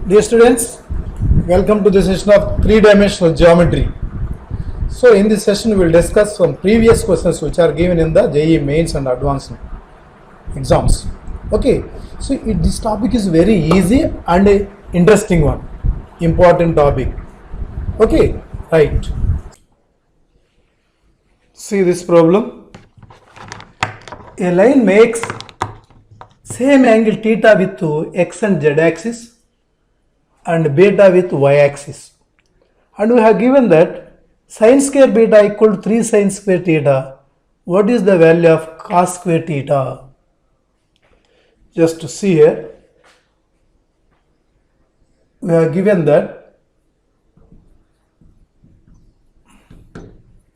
Dear students, welcome to the session of three-dimensional geometry. So in this session we will discuss some previous questions which are given in the JEE mains and advanced exams. Okay, so this topic is very easy and a interesting one, important topic. Okay, right. See this problem. A line makes same angle theta with x and z axis and beta with y axis, and we have given that sin square beta equal to 3 sin square theta. What is the value of cos square theta? Just to see here, we have given that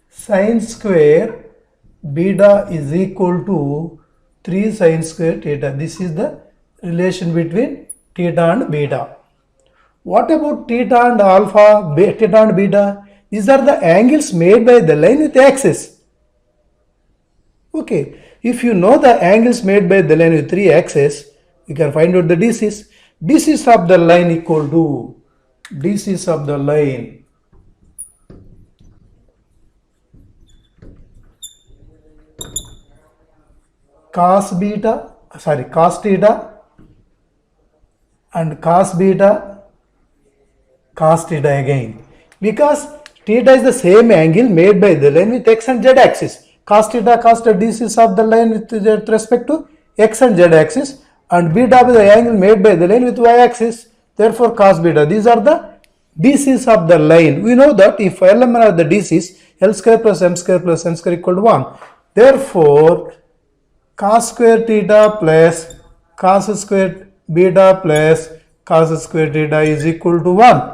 sin square beta is equal to 3 sin square theta. This is the relation between theta and beta. What about theta and alpha, theta and beta? These are the angles made by the line with axis. Okay, if you know the angles made by the line with 3 axes, you can find out the DCs. DCs of the line equal to DCs of the line cos theta and cos beta, cos theta again, because theta is the same angle made by the line with x and z axis. Cos theta DCs of the line with respect to x and z axis, and beta is the angle made by the line with y axis. Therefore, cos beta. These are the DCs of the line. We know that if LMN are the DCs, L square plus M square plus N square equal to 1. Therefore, cos square theta plus cos square beta plus cos square theta is equal to 1.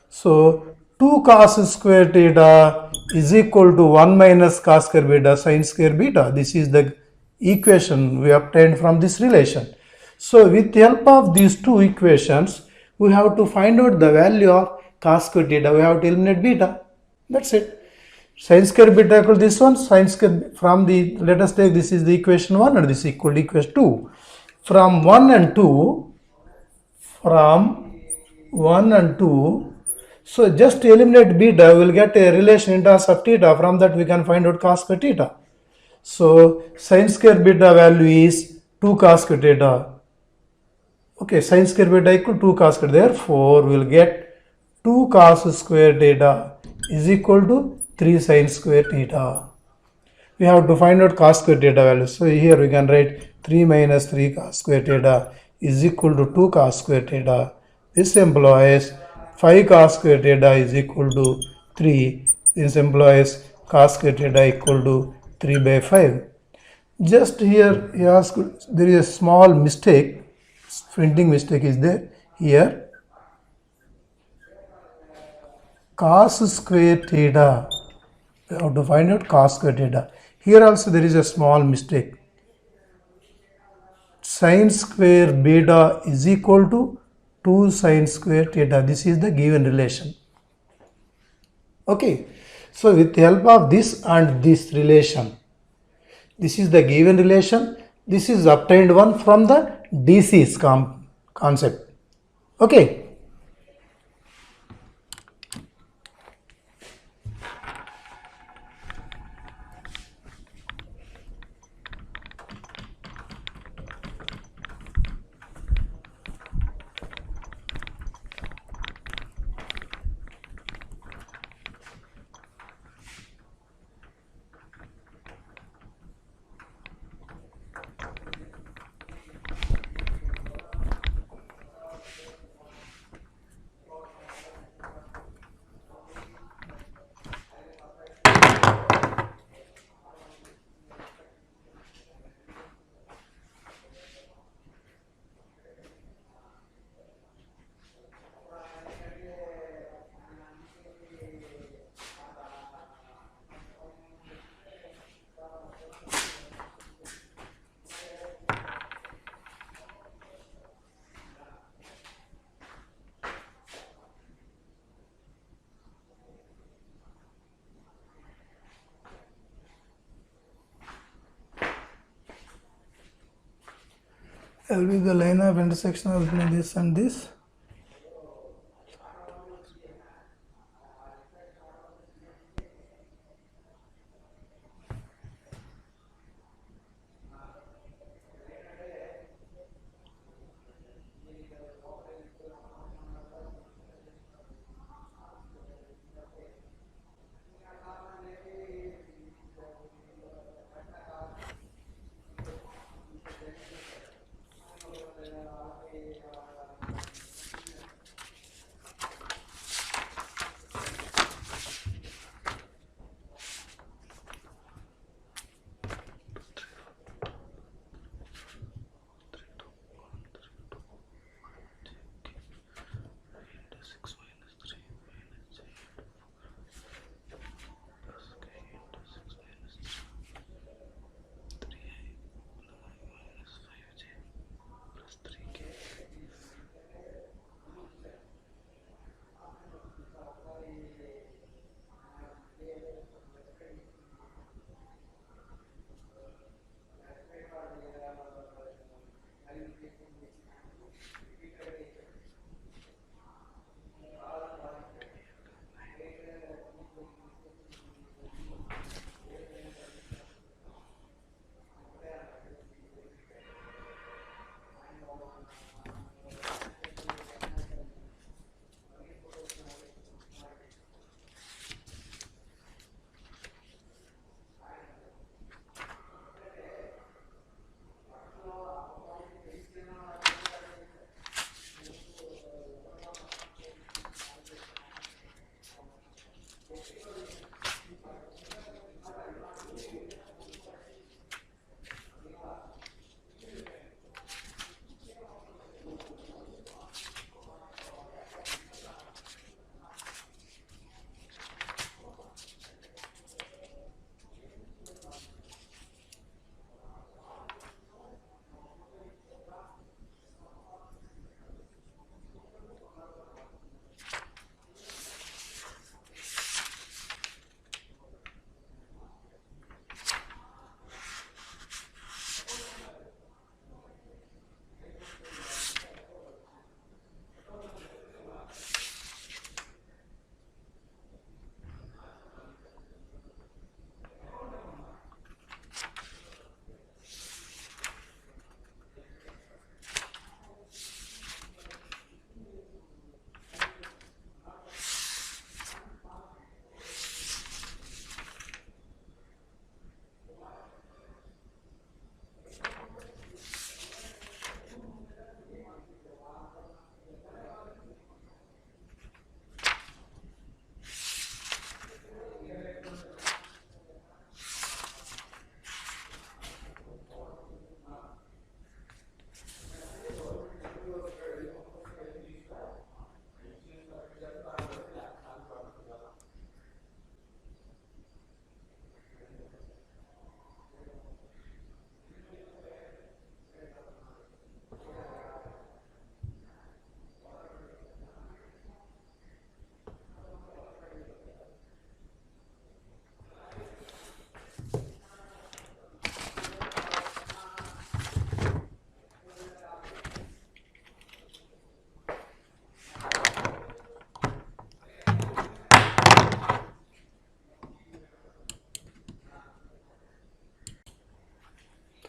So 2 cos square theta is equal to 1 minus cos square beta sin square beta. This is the equation we obtained from this relation. So with the help of these two equations, we have to find out the value of cos square theta. We have to eliminate beta. That's it. Sin square beta equal to this one. Sin square from the, let us take this is the equation 1 and this is equal to equation 2. From 1 and 2, so just to eliminate beta, we will get a relation in terms of theta. From that we can find out cos square theta. So sin square beta value is 2 cos square theta. Okay, sin square beta equal to 2 cos square. Therefore, we will get 2 cos square theta is equal to 3 sin square theta. We have to find out cos square theta value. So here we can write 3 minus 3 cos square theta is equal to 2 cos square theta. This implies 5 cos square theta is equal to 3. This implies cos square theta equal to 3 by 5. Just here you ask, there is a small mistake, printing mistake is there. Here cos square theta, we have to find out cos square theta. Here also there is a small mistake. Sin square beta is equal to 2 sin square theta. This is the given relation. Okay, so with the help of this and this relation, this is the given relation, this is obtained one from the DC's concept. Okay. L will be the line of intersection between this and this.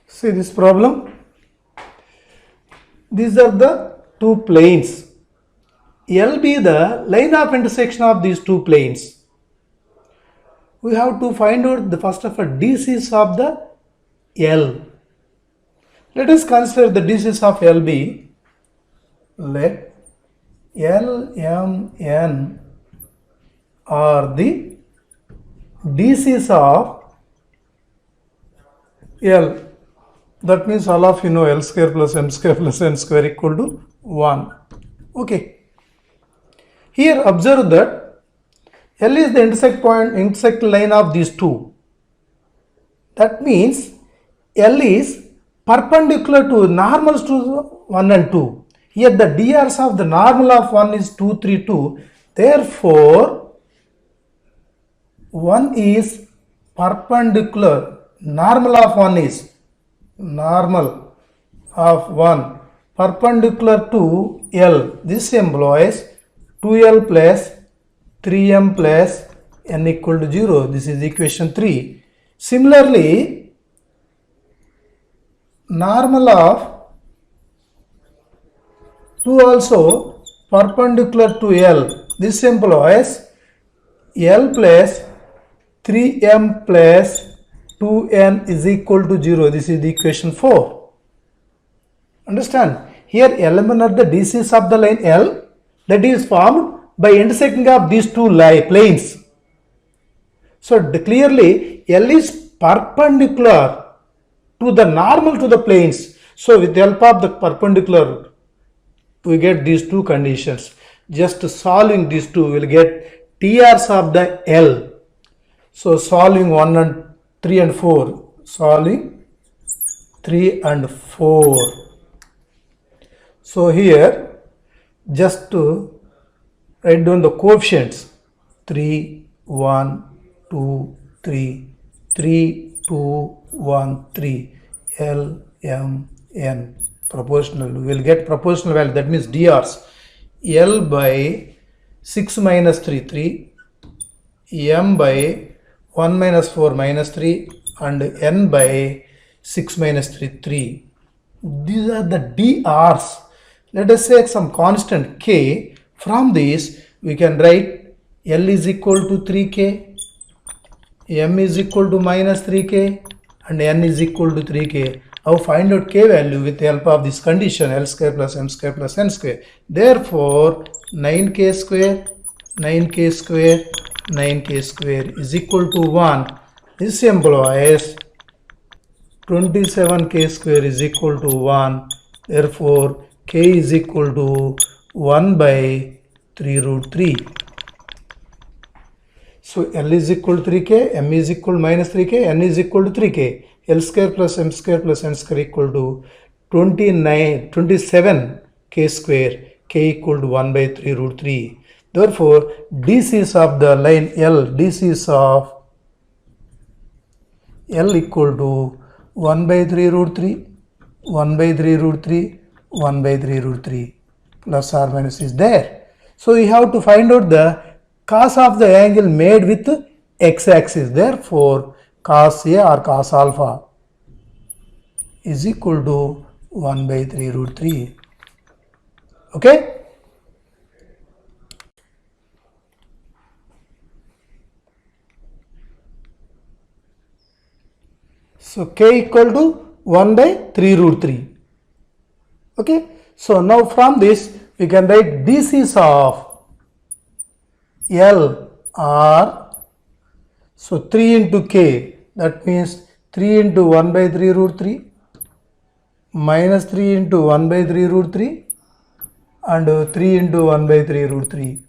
See this problem. These are the two planes. L be the line of intersection of these two planes. We have to find out the first of all DCs of the L. Let us consider the DCs of L be, let L, M, N are the DCs of L. That means all of you know L square plus M square plus N square equal to 1. Okay. Here observe that L is the intersect line of these two. That means L is perpendicular to normals to 1 and 2. Here the DRs of the normal of 1 is 2, 3, 2. Therefore, 1 is perpendicular. Normal of 1 is perpendicular to L. This implies 2L plus 3M plus N equal to 0. This is equation 3. Similarly, normal of 2 also perpendicular to L. This implies L plus 3M plus 2N is equal to 0. This is the equation 4. Understand? Here element are the DCs of the line L that is formed by intersecting of these two planes. So clearly L is perpendicular to the normal to the planes. So with the help of the perpendicular we get these two conditions. Just solving these two we will get TRs of the L. So solving 1 and 3 and 4. Solving 3 and 4. So here just to write down the coefficients 3, 1, 2, 3, 3, 2, 1, 3, L, M, N. Proportional. We will get proportional value, that means DRs. L by 6 minus 3, 3, M by 1 minus 4 minus 3 and N by 6 minus 3, 3. These are the DRs. Let us say some constant K. From this we can write L is equal to 3K, M is equal to minus 3K and N is equal to 3K. Now find out K value with the help of this condition L square plus M square plus N square. Therefore 9K square, 9K square, 9K square is equal to 1. This implies 27K square is equal to 1. Therefore K is equal to 1 by 3 root 3. So L is equal to 3K, M is equal to minus 3K, N is equal to 3K. L square plus M square plus N square equal to 27K square, K equal to 1 by 3 root 3. Therefore, DCs of the line L, DCs of L equal to 1 by 3 root 3, 1 by 3 root 3, 1 by 3 root 3 plus or minus is there. So we have to find out the cos of the angle made with x-axis. Therefore, cos A or cos alpha is equal to 1 by 3 root 3. Okay? So K equal to 1 by 3 root 3. Okay? So now from this we can write DCs of L are, so 3 into K, that means 3 into 1 by 3 root 3 minus 3 into 1 by 3 root 3 and 3 into 1 by 3 root 3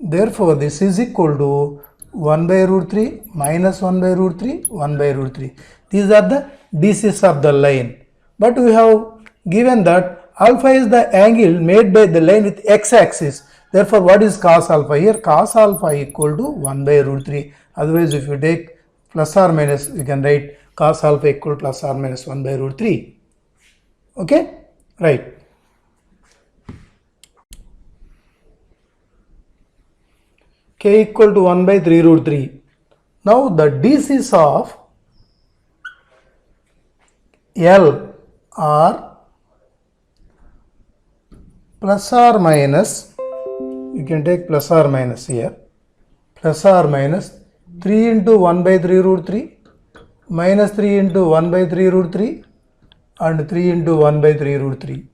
Therefore, this is equal to 1 by root 3 minus 1 by root 3, 1 by root 3. These are the DCs of the line. But we have given that alpha is the angle made by the line with x-axis. Therefore, what is cos alpha? Here cos alpha equal to 1 by root 3. Otherwise, if you take plus or minus, we can write cos alpha equal to plus or minus 1 by root 3. Okay? Right. K equal to 1 by 3 root 3. Now the DCs of L are plus or minus, you can take plus or minus here, plus or minus 3 into 1 by 3 root 3 minus 3 into 1 by 3 root 3 and 3 into 1 by 3 root 3.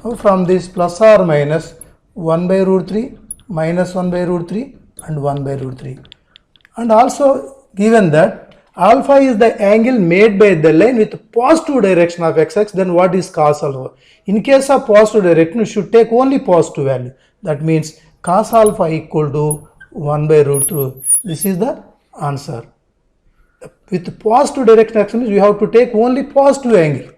Now from this plus or minus 1 by root 3 minus 1 by root 3 and 1 by root 3. And also given that alpha is the angle made by the line with positive direction of x-axis, then what is cos alpha? In case of positive direction, you should take only positive value. That means cos alpha equal to 1 by root 3. This is the answer. With positive direction, we have to take only positive angle,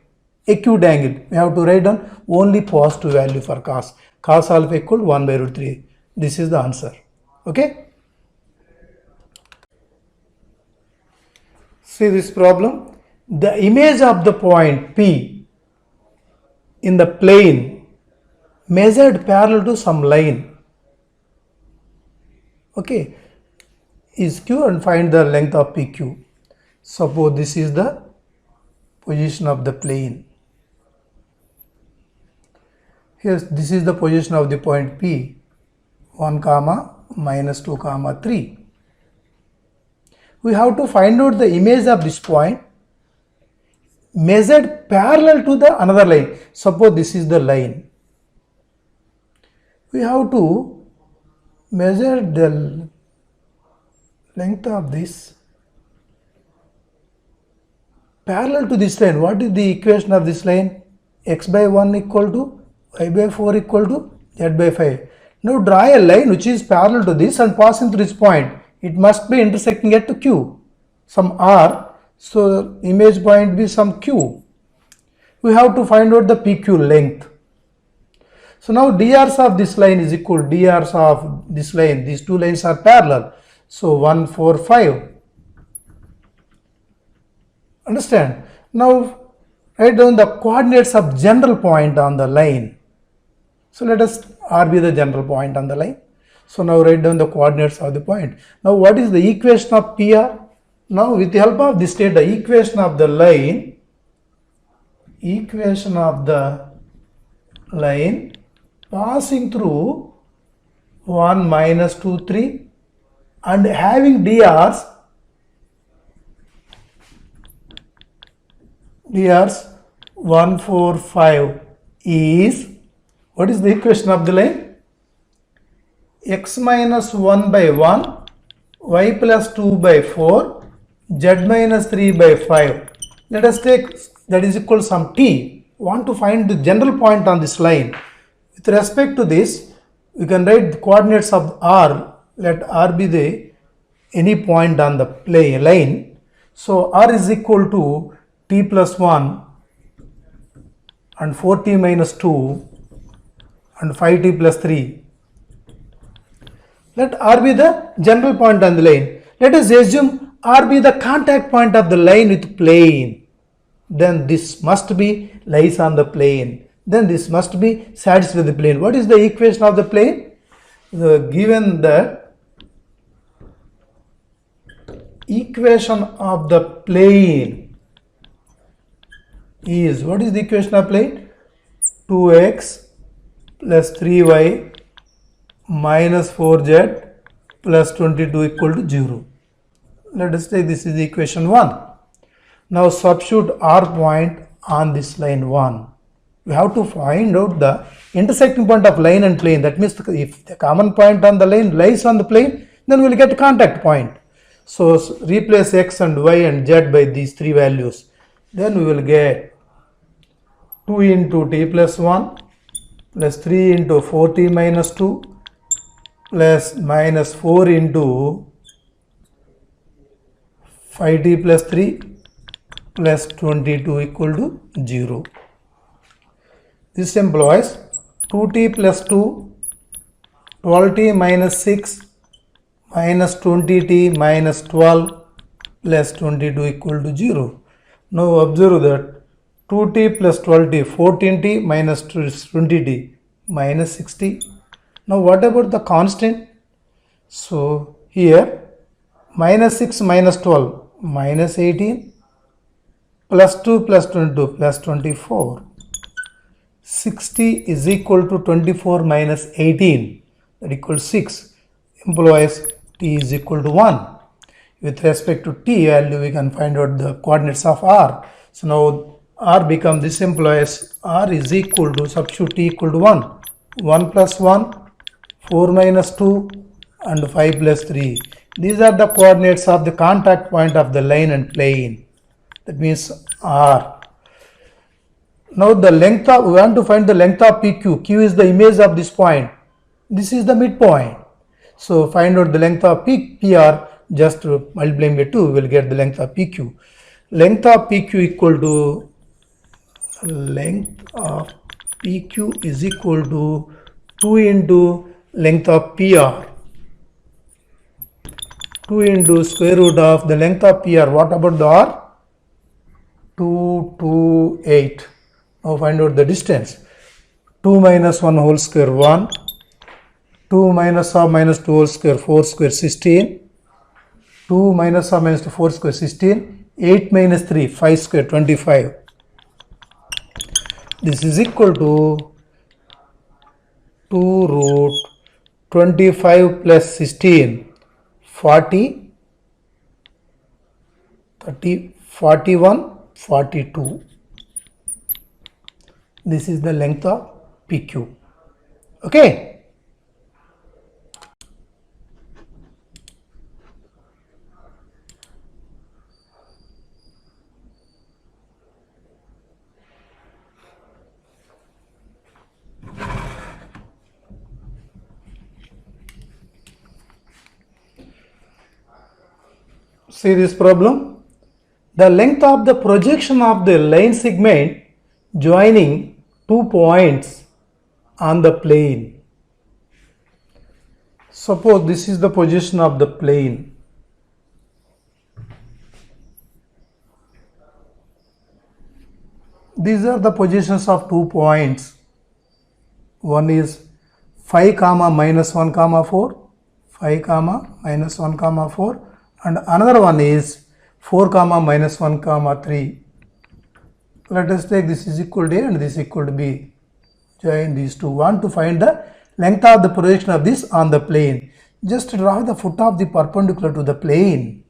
acute angle. We have to write down only positive value for cos. Cos alpha equal to 1 by root 3. This is the answer. Okay. See this problem. The image of the point P in the plane measured parallel to some line, okay, is Q, and find the length of PQ. Suppose this is the position of the plane. Here this is the position of the point P, 1 comma minus 2 comma 3. We have to find out the image of this point measured parallel to the another line. Suppose this is the line. We have to measure the length of this parallel to this line. What is the equation of this line? X by 1 equal to y by 4 equal to z by 5. Now draw a line which is parallel to this and passing through this point. It must be intersecting at Q, some R, so image point be some Q. We have to find out the PQ length. So now drs of this line is equal to drs of this line. These two lines are parallel. So 1, 4, 5. Understand? Now write down the coordinates of general point on the line. So let us R be the general point on the line. So now write down the coordinates of the point. Now what is the equation of PR? Now with the help of this data, equation of the line passing through 1, minus 2, 3 and having drs 1, 4, 5 is, what is the equation of the line? X minus 1 by 1, y plus 2 by 4, z minus 3 by 5. Let us take that is equal to some t. Want to find the general point on this line. With respect to this, we can write the coordinates of R. Let R be the any point on the line. So R is equal to t plus 1 and 4t minus 2 and 5t plus 3. Let R be the general point on the line. Let us assume R be the contact point of the line with plane. Then this must be lies on the plane. Then this must be satisfied with the plane. What is the equation of the plane? Given the equation of the plane is, what is the equation of plane? 2x plus 3y minus 4z plus 22 equal to 0. Let us say this is equation 1. Now substitute R point on this line 1. We have to find out the intersecting point of line and plane. That means if the common point on the line lies on the plane, then we will get a contact point. So replace x and y and z by these three values. Then we will get 2 into t plus 1 plus 3 into 4t minus 2 plus minus 4 into 5t plus 3 plus 22 equal to 0. This implies 2t plus 2, 12t minus 6 minus 20t minus 12 plus 22 equal to 0. Now observe that 2t plus 12t, 14t minus 20t minus 60. Now what about the constant? So here minus 6 minus 12 minus 18 plus 2 plus 22 plus 24. 60 is equal to 24 minus 18, that equals 6, implies t is equal to 1. With respect to t value, we can find out the coordinates of r. So now r become, this implies r is equal to, substitute t equal to 1, 1 plus 1, 4 minus 2 and 5 plus 3. These are the coordinates of the contact point of the line and plane. That means r. Now the length of, we want to find the length of PQ. Q is the image of this point. This is the midpoint. So find out the length of PR, just multiplying by 2, we will get the length of PQ. Length of PQ equal to, length of PQ is equal to 2 into length of PR. 2 into square root of the length of PR. What about the R? 228. Now find out the distance. 2 minus 1 whole square 1. 2 minus half minus 2 whole square 4 square 16. 2 minus half minus 2 4 square 16. 8 minus 3 5 square 25. This is equal to 2 root 25 plus 16. 40, 30, 41, 42. This is the length of PQ. Okay. See this problem? The length of the projection of the line segment joining 2 points on the plane. Suppose this is the position of the plane. These are the positions of 2 points. One is 5 comma minus 1 comma 4, 5 comma minus 1 comma 4, and another one is 4 comma minus 1 comma 3. Let us take this is equal to A and this is equal to B. Join these two. Want to find the length of the projection of this on the plane. Just draw the foot of the perpendicular to the plane.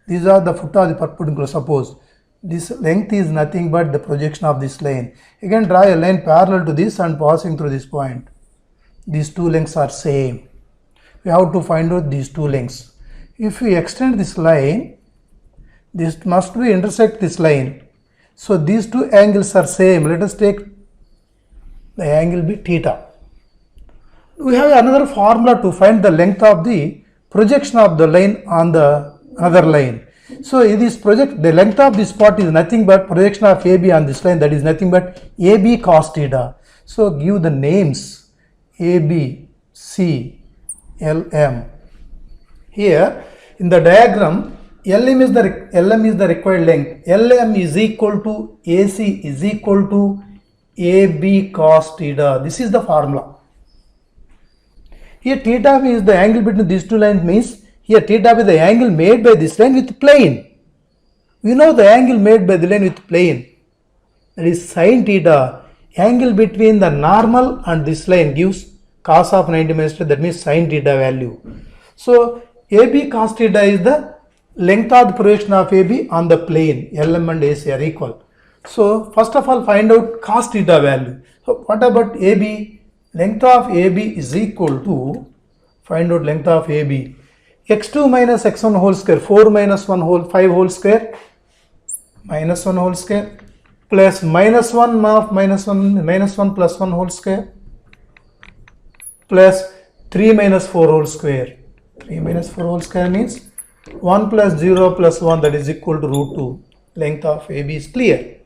These are the foot of the perpendicular. Suppose this length is nothing but the projection of this line. Again draw a line parallel to this and passing through this point. These two lengths are same. We have to find out these two lengths. If we extend this line, this must be intersect this line. So these two angles are same. Let us take the angle be theta. We have another formula to find the length of the projection of the line on the other line. So in this project, the length of this part is nothing but projection of AB on this line, that is nothing but AB cos theta. So give the names AB, C, LM. Here in the diagram, LM is the required length. LM is equal to AC is equal to AB cos theta. This is the formula. Here theta is the angle between these two lines, means here theta is the angle made by this line with plane. We know the angle made by the line with plane, that is sin theta. Angle between the normal and this line gives cos of 90 minus, that means sin theta value. So AB cos theta is the length of the projection of AB on the plane. LM and AC are equal. So first of all find out cos theta value. So what about AB? Length of AB is equal to, find out length of AB, x2 minus x1 whole square, 4 minus 1 whole 5 whole square, minus 1 whole square, plus minus 1 of minus 1 plus 1 whole square, plus 3 minus 4 whole square. 3 minus 4 whole square means 1 plus 0 plus 1, that is equal to root 2. Length of AB is clear.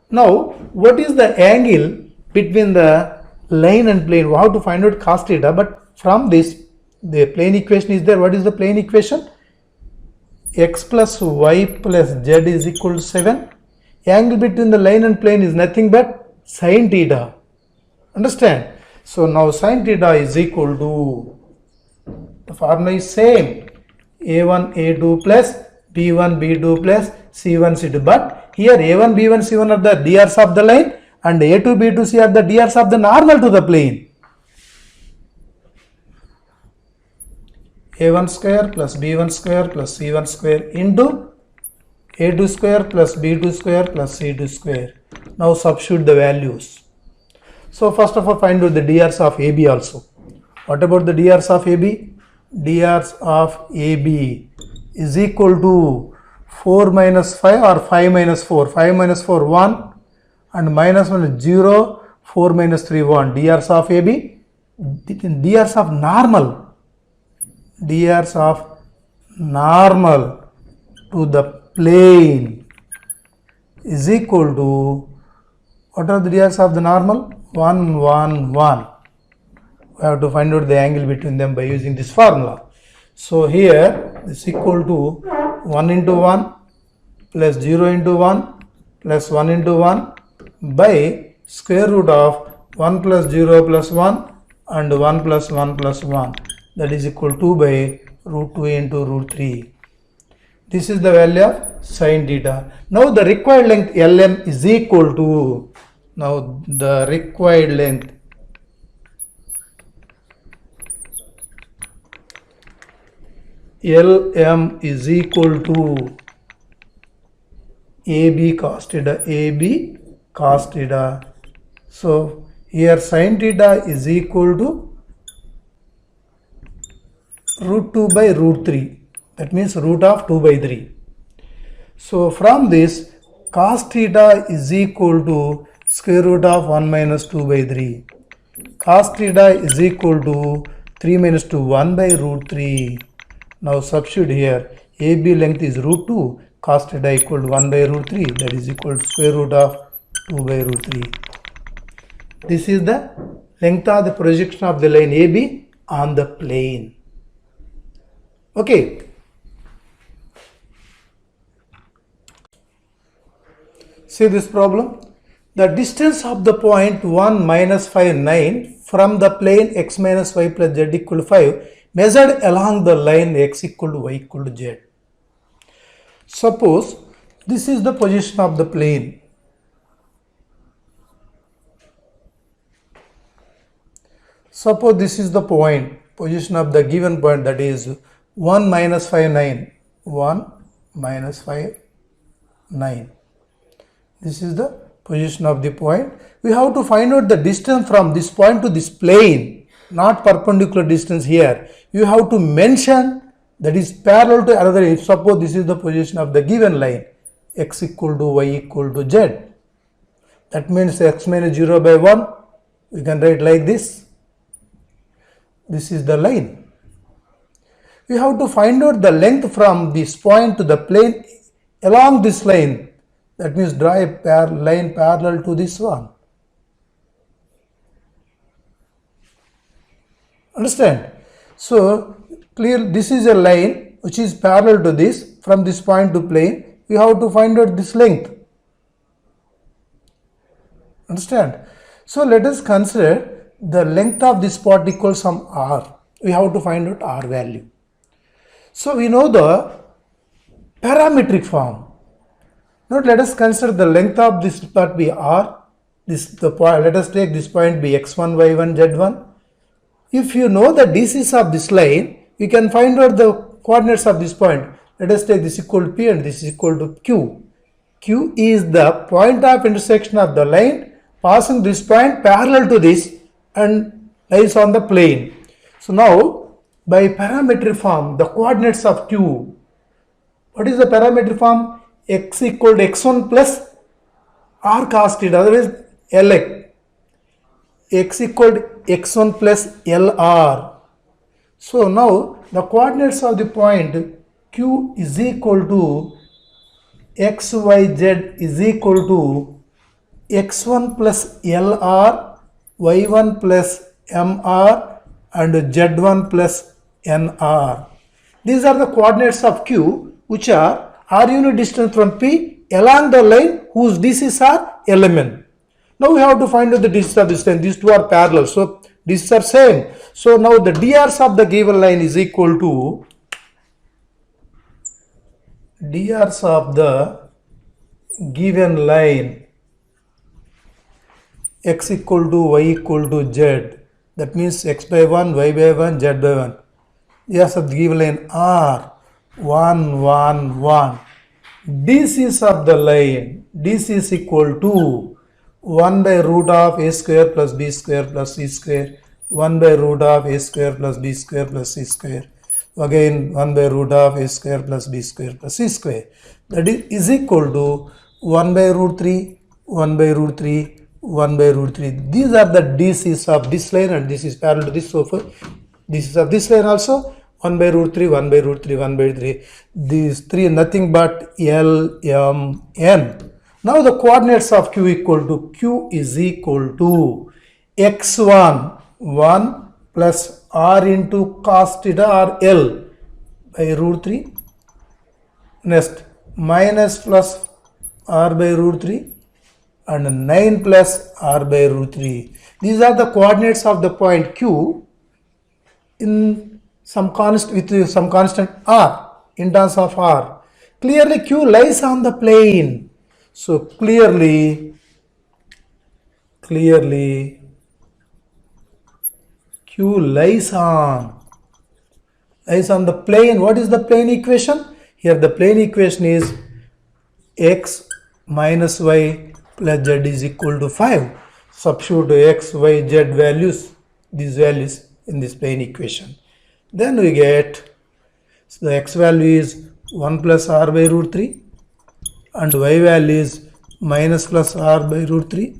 Now, what is the angle between the line and plane? We have to find out cos theta, but from this, the plane equation is there. What is the plane equation? X plus y plus z is equal to 7. Angle between the line and plane is nothing but sin theta. Understand? So now sin theta is equal to, the formula is same, a1 a2 plus b1 b2 plus c1 c2, but here a1 b1 c1 are the drs of the line and a2 b2 c are the drs of the normal to the plane. a1 square plus b1 square plus c1 square into a2 square plus b2 square plus c2 square. Now substitute the values. So first of all, find out the drs of AB also. What about the drs of AB? Drs of AB is equal to 4 minus 5 or 5 minus 4. 5 minus 4 1 and minus 1 is 0. 4 minus 3 1. Drs of AB, drs of normal. Drs of normal to the plane is equal to, what are the drs of the normal? 1 1 1. We have to find out the angle between them by using this formula. So here this is equal to 1 into 1 plus 0 into 1 plus 1 into 1 by square root of 1 plus 0 plus 1 and 1 plus 1 plus 1, that is equal to 2 by root 2 into root 3. This is the value of sin theta. Now the required length Lm is equal to, now the required length Lm is equal to AB cos theta, AB cos theta. So here sin theta is equal to root 2 by root 3. That means root of 2 by 3. So from this, cos theta is equal to square root of 1 minus 2 by 3. Cos theta is equal to 3 minus 2, 1 by root 3. Now substitute here, AB length is root 2, cos theta equal to 1 by root 3, that is equal to square root of 2 by root 3. This is the length of the projection of the line AB on the plane. Okay. See this problem. The distance of the point 1 minus 5 9 from the plane x minus y plus z equal to 5 measured along the line x equal to y equal to z. Suppose this is the position of the plane. Suppose this is the position of the given point, that is 1 minus 5 9. 1 minus 5 9. This is the position of the point. We have to find out the distance from this point to this plane, not perpendicular distance here. You have to mention that is parallel to another. If suppose this is the position of the given line, x equal to y equal to z. That means x minus 0 by 1. We can write like this. This is the line. We have to find out the length from this point to the plane along this line. That means draw a line parallel to this one. Understand? So clear, this is a line which is parallel to this. From this point to plane, we have to find out this length. Understand? So let us consider the length of this part equals some r. We have to find out r value. So we know the parametric form. Now let us consider the length of this part be r. Let us take this point be x1, y1, z1. If you know the DCs of this line, you can find out the coordinates of this point. Let us take this equal to P and this is equal to Q. Q is the point of intersection of the line passing this point parallel to this and lies on the plane. So now by parametric form, the coordinates of Q, what is the parametric form? X equal to x1 plus r cos theta, otherwise Lx. x equal to x1 plus LR. So now the coordinates of the point Q is equal to XYZ is equal to x1 plus LR, y1 plus MR and z1 plus NR. These are the coordinates of Q which are r unit distance from P along the line whose DCs are element. Now we have to find out the DCs of this line. These two are parallel, so DCs are same. So now the DRs of the given line is equal to DRs of the given line x equal to y equal to z. That means x by 1, y by 1, z by 1. DRs of the given line are 1, 1, 1. DCs of the line, DC is equal to 1 by root of a square plus b square plus c square, 1 by root of a square plus b square plus c square, again 1 by root of a square plus b square plus c square. That is equal to 1 by root 3, 1 by root 3, 1 by root 3. These are the DCs of this line and this is parallel to this. So for DCs of this line also 1 by root 3, 1 by root 3, 1 by 3. These three nothing but L, M, N. Now the coordinates of Q equal to Q is equal to x1 1 plus r into cos theta or L by root 3. Next minus plus r by root 3 and 9 plus r by root 3. These are the coordinates of the point Q in some constant r, in terms of r. Clearly Q lies on the plane. So clearly Q lies on the plane. What is the plane equation? Here the plane equation is x minus y plus z is equal to 5. Substitute x, y, z values, these values in this plane equation. Then we get, so the x value is 1 plus r by root 3 and y value is minus plus r by root 3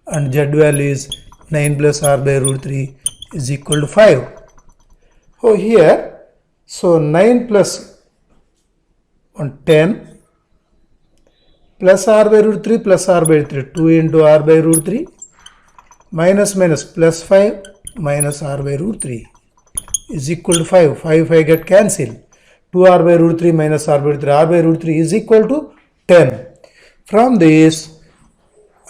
and z value is 9 plus r by root 3 is equal to 5. So here, so 9 plus 10 plus r by root 3 plus r by 3, 2 into r by root 3 minus plus 5 minus r by root 3 is equal to 5. 5 get cancelled. 2r by root 3 minus r by root 3. R by root 3 is equal to 10. From this,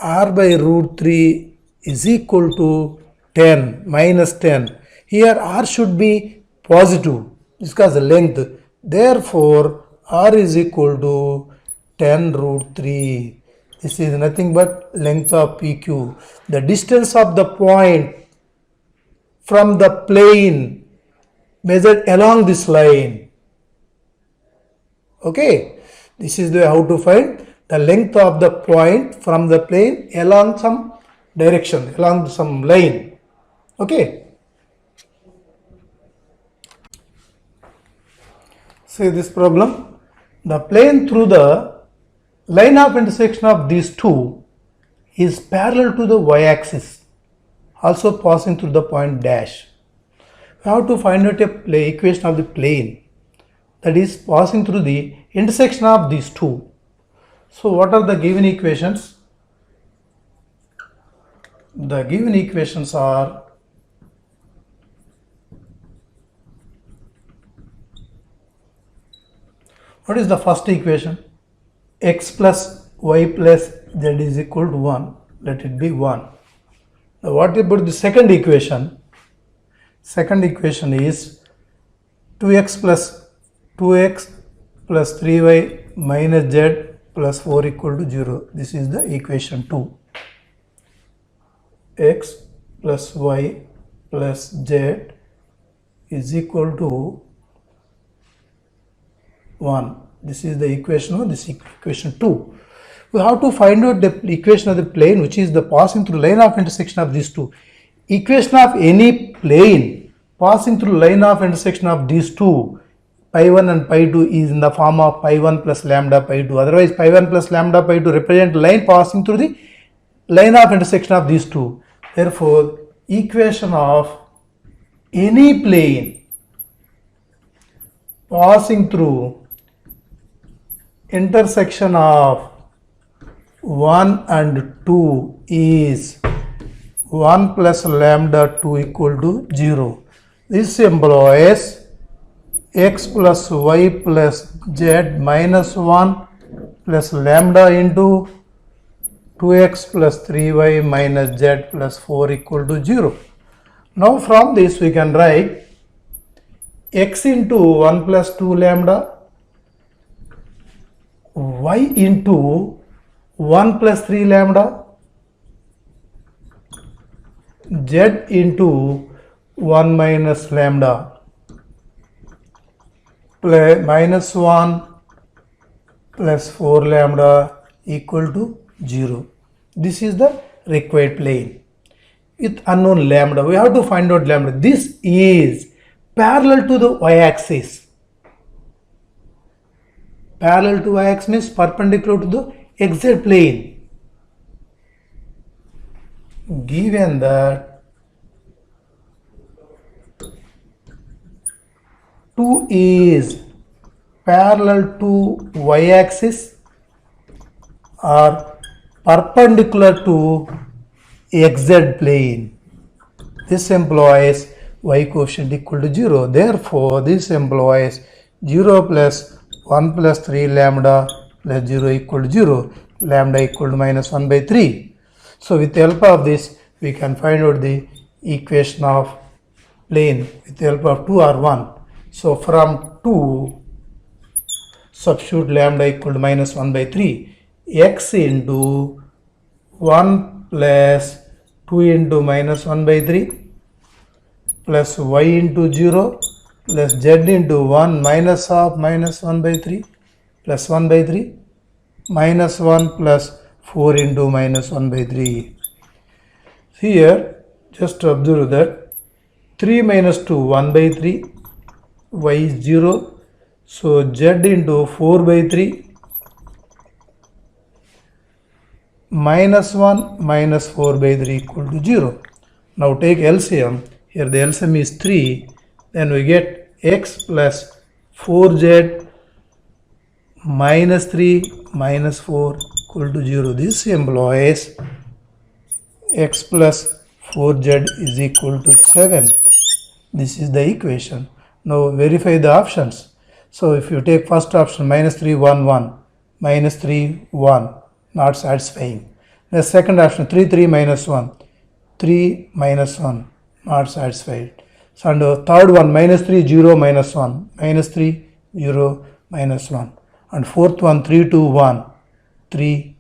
r by root 3 is equal to 10 minus 10. Here r should be positive because the length. Therefore, r is equal to 10 root 3. This is nothing but length of PQ. The distance of the point from the plane measured along this line. Okay, this is the way how to find the length of the point from the plane along some direction, along some line. Okay, see this problem. The plane through the line of intersection of these two is parallel to the y-axis, also passing through the point dash. We have to find out a equation of the plane that is passing through the intersection of these two. So what are the given equations? The given equations are what is the first equation? X plus y plus z is equal to 1. Let it be 1. Now what about the second equation? Second equation is 2x plus 2x plus 3y minus z plus 4 equal to 0. This is the equation 2. X plus y plus z is equal to 1. This is the equation 1, this is equation 2. We have to find out the equation of the plane which is the passing through line of intersection of these two. Equation of any plane passing through line of intersection of these two, pi 1 and pi 2 is in the form of pi 1 plus lambda pi 2. Otherwise pi 1 plus lambda pi 2 represent line passing through the line of intersection of these two. Therefore, equation of any plane passing through intersection of 1 and 2 is 1 plus lambda 2 equal to 0. This implies x plus y plus z minus 1 plus lambda into 2x plus 3y minus z plus 4 equal to 0. Now from this we can write x into 1 plus 2 lambda, y into 1 plus 3 lambda, z into 1 minus lambda, minus 1 plus 4 lambda equal to 0. This is the required plane with unknown lambda. We have to find out lambda. This is parallel to the y-axis. Parallel to y-axis means perpendicular to the xz plane. Given that 2 is parallel to y-axis or perpendicular to xz plane, this implies y coefficient equal to 0. Therefore, this implies 0 plus 1 plus 3 lambda plus 0 equal to 0, lambda equal to minus 1 by 3. So with the help of this, we can find out the equation of plane with the help of 2 or 1. So from 2, substitute lambda equal to minus 1 by 3, x into 1 plus 2 into minus 1 by 3 plus y into 0 plus z into 1 minus of minus 1 by 3 plus 1 by 3 minus 1 plus 4 into minus 1 by 3. Here just observe that 3 minus 2 1 by 3, y is 0, so z into 4 by 3 minus 1 minus 4 by 3 equal to 0. Now take LCM. Here the LCM is 3. Then we get x plus 4z minus 3 minus 4 equal to 0. This implies x plus 4z is equal to 7. This is the equation. Now verify the options. So if you take first option minus 3 1 1, minus 3 1, not satisfying. The second option 3 3 minus 1, 3 minus 1, not satisfied. So and the third one minus 3 0 minus 1, minus 3 0 minus 1, and fourth one 3 2 1, 3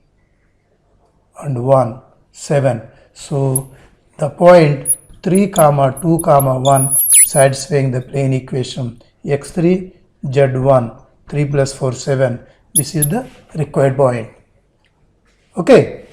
and 1 7. So the point 3 comma 2 comma 1 satisfying the plane equation x3 z1 3 plus 4 7. This is the required point. Okay.